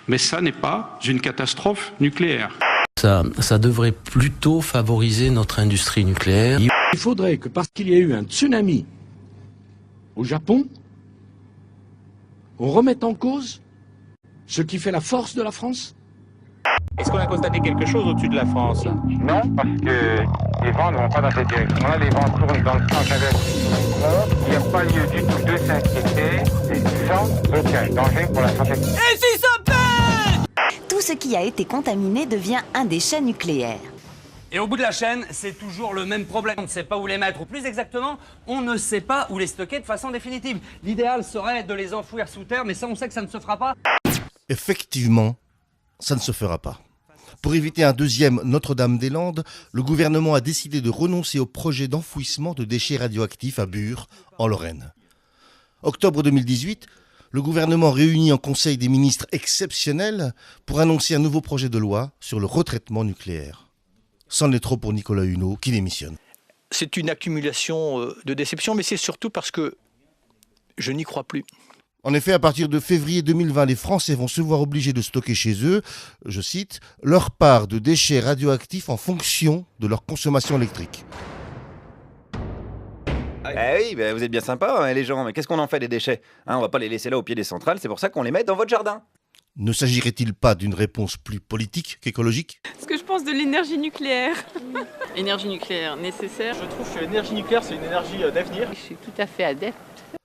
Mais ça n'est pas une catastrophe nucléaire. Ça devrait plutôt favoriser notre industrie nucléaire. Il faudrait que parce qu'il y a eu un tsunami au Japon, on remette en cause ce qui fait la force de la France. Est-ce qu'on a constaté quelque chose au-dessus de la France? Non, parce que les vents ne vont pas dans cette direction-là, les vents tournent dans le sens inverse. Il n'y a pas lieu du tout de s'inquiéter, sans aucun danger pour la santé. Et si ça pète? Tout ce qui a été contaminé devient un déchet nucléaire. Et au bout de la chaîne, c'est toujours le même problème. On ne sait pas où les mettre, ou plus exactement, on ne sait pas où les stocker de façon définitive. L'idéal serait de les enfouir sous terre, mais ça, on sait que ça ne se fera pas. Effectivement, ça ne se fera pas. Pour éviter un deuxième Notre-Dame-des-Landes, le gouvernement a décidé de renoncer au projet d'enfouissement de déchets radioactifs à Bure, en Lorraine. Octobre 2018, le gouvernement réunit en Conseil des ministres exceptionnel pour annoncer un nouveau projet de loi sur le retraitement nucléaire. C'en est trop pour Nicolas Hulot, qui démissionne. C'est une accumulation de déceptions, mais c'est surtout parce que je n'y crois plus. En effet, à partir de février 2020, les Français vont se voir obligés de stocker chez eux, je cite, leur part de déchets radioactifs en fonction de leur consommation électrique. Oui, vous êtes bien sympas, les gens, mais qu'est-ce qu'on en fait des déchets? On va pas les laisser là au pied des centrales, c'est pour ça qu'on les met dans votre jardin. Ne s'agirait-il pas d'une réponse plus politique qu'écologique? Ce que je pense de l'énergie nucléaire. Énergie nucléaire nécessaire. Je trouve que l'énergie nucléaire, c'est une énergie d'avenir. Je suis tout à fait adepte.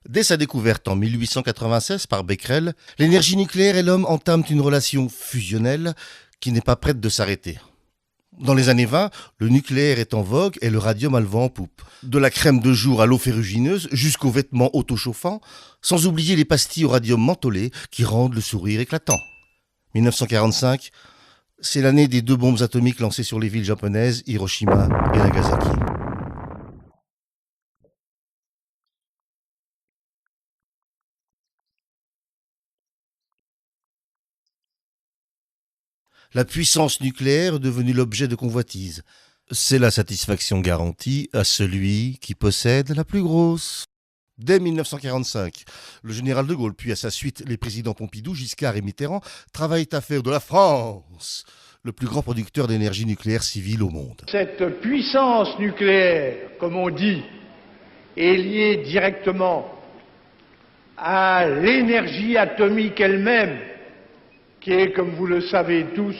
Dès sa découverte en 1896 par Becquerel, l'énergie nucléaire et l'homme entament une relation fusionnelle qui n'est pas prête de s'arrêter. Dans les années 20, le nucléaire est en vogue et le radium a le vent en poupe. De la crème de jour à l'eau ferrugineuse jusqu'aux vêtements autochauffants, sans oublier les pastilles au radium mentholé qui rendent le sourire éclatant. 1945, c'est l'année des 2 bombes atomiques lancées sur les villes japonaises, Hiroshima et Nagasaki. La puissance nucléaire est devenue l'objet de convoitise. C'est la satisfaction garantie à celui qui possède la plus grosse. Dès 1945, le général de Gaulle, puis à sa suite les présidents Pompidou, Giscard et Mitterrand, travaillent à faire de la France le plus grand producteur d'énergie nucléaire civile au monde. Cette puissance nucléaire, comme on dit, est liée directement à l'énergie atomique elle-même, qui est, comme vous le savez tous,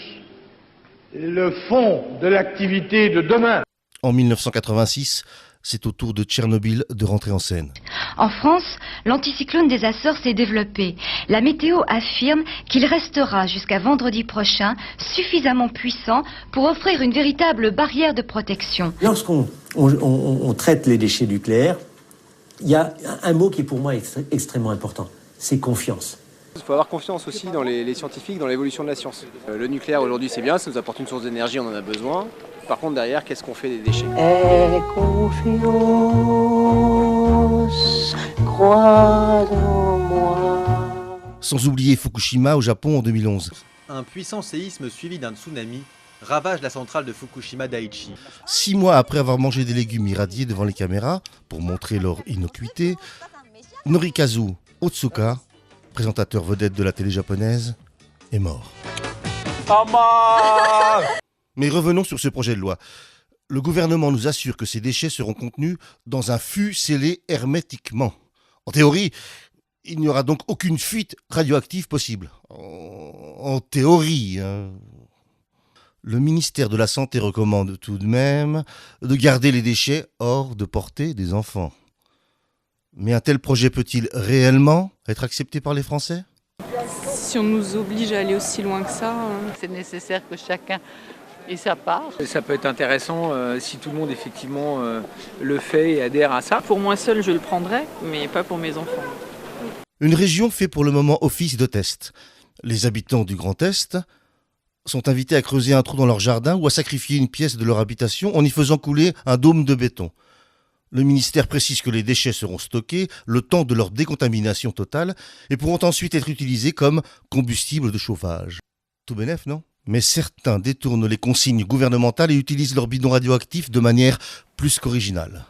le fond de l'activité de demain. En 1986, c'est au tour de Tchernobyl de rentrer en scène. En France, l'anticyclone des Açores s'est développé. La météo affirme qu'il restera jusqu'à vendredi prochain suffisamment puissant pour offrir une véritable barrière de protection. Lorsqu'on traite les déchets nucléaires, il y a un mot qui est pour moi extrêmement important, c'est confiance. Il faut avoir confiance aussi dans les scientifiques, dans l'évolution de la science. Le nucléaire aujourd'hui c'est bien, ça nous apporte une source d'énergie, on en a besoin. Par contre derrière, qu'est-ce qu'on fait des déchets? Aie confiance, crois en moi. Sans oublier Fukushima au Japon en 2011. Un puissant séisme suivi d'un tsunami ravage la centrale de Fukushima Daiichi. 6 mois après avoir mangé des légumes irradiés devant les caméras, pour montrer leur innocuité, Norikazu Otsuka, présentateur vedette de la télé japonaise, est mort. Mais revenons sur ce projet de loi. Le gouvernement nous assure que ces déchets seront contenus dans un fût scellé hermétiquement. En théorie, il n'y aura donc aucune fuite radioactive possible. En théorie, hein. Le ministère de la Santé recommande tout de même de garder les déchets hors de portée des enfants. Mais un tel projet peut-il réellement être accepté par les Français? Si on nous oblige à aller aussi loin que ça... C'est nécessaire que chacun ait sa part. Ça peut être intéressant si tout le monde effectivement le fait et adhère à ça. Pour moi seul, je le prendrais, mais pas pour mes enfants. Une région fait pour le moment office de test. Les habitants du Grand Est sont invités à creuser un trou dans leur jardin ou à sacrifier une pièce de leur habitation en y faisant couler un dôme de béton. Le ministère précise que les déchets seront stockés le temps de leur décontamination totale et pourront ensuite être utilisés comme combustible de chauffage. Tout bénef, non? Mais certains détournent les consignes gouvernementales et utilisent leurs bidons radioactifs de manière plus qu'originale.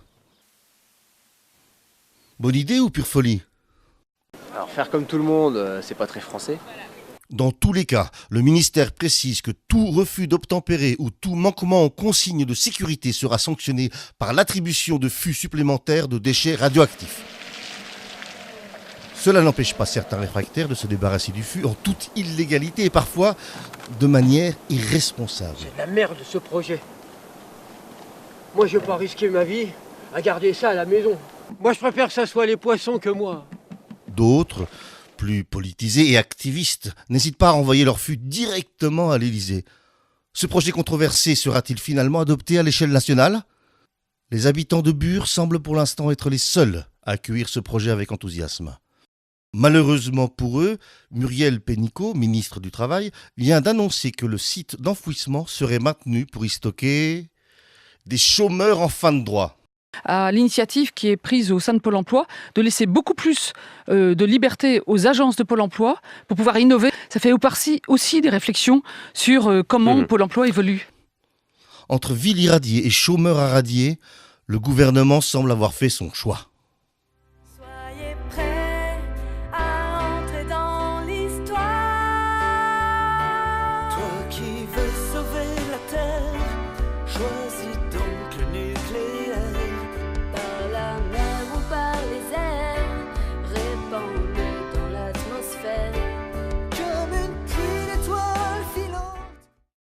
Bonne idée ou pure folie? Alors faire comme tout le monde, c'est pas très français. Dans tous les cas, le ministère précise que tout refus d'obtempérer ou tout manquement aux consignes de sécurité sera sanctionné par l'attribution de fûts supplémentaires de déchets radioactifs. Cela n'empêche pas certains réfractaires de se débarrasser du fût en toute illégalité et parfois de manière irresponsable. C'est de la merde ce projet. Moi je vais pas risquer ma vie à garder ça à la maison. Moi je préfère que ça soit les poissons que moi. D'autres, plus politisés et activistes, n'hésitent pas à envoyer leur fût directement à l'Élysée. Ce projet controversé sera-t-il finalement adopté à l'échelle nationale ? Les habitants de Bure semblent pour l'instant être les seuls à accueillir ce projet avec enthousiasme. Malheureusement pour eux, Muriel Pénicaud, ministre du Travail, vient d'annoncer que le site d'enfouissement serait maintenu pour y stocker des chômeurs en fin de droit. À l'initiative qui est prise au sein de Pôle emploi, de laisser beaucoup plus de liberté aux agences de Pôle emploi pour pouvoir innover. Ça fait aussi des réflexions sur comment Pôle emploi évolue. Entre villes irradiées et chômeurs à radier, le gouvernement semble avoir fait son choix.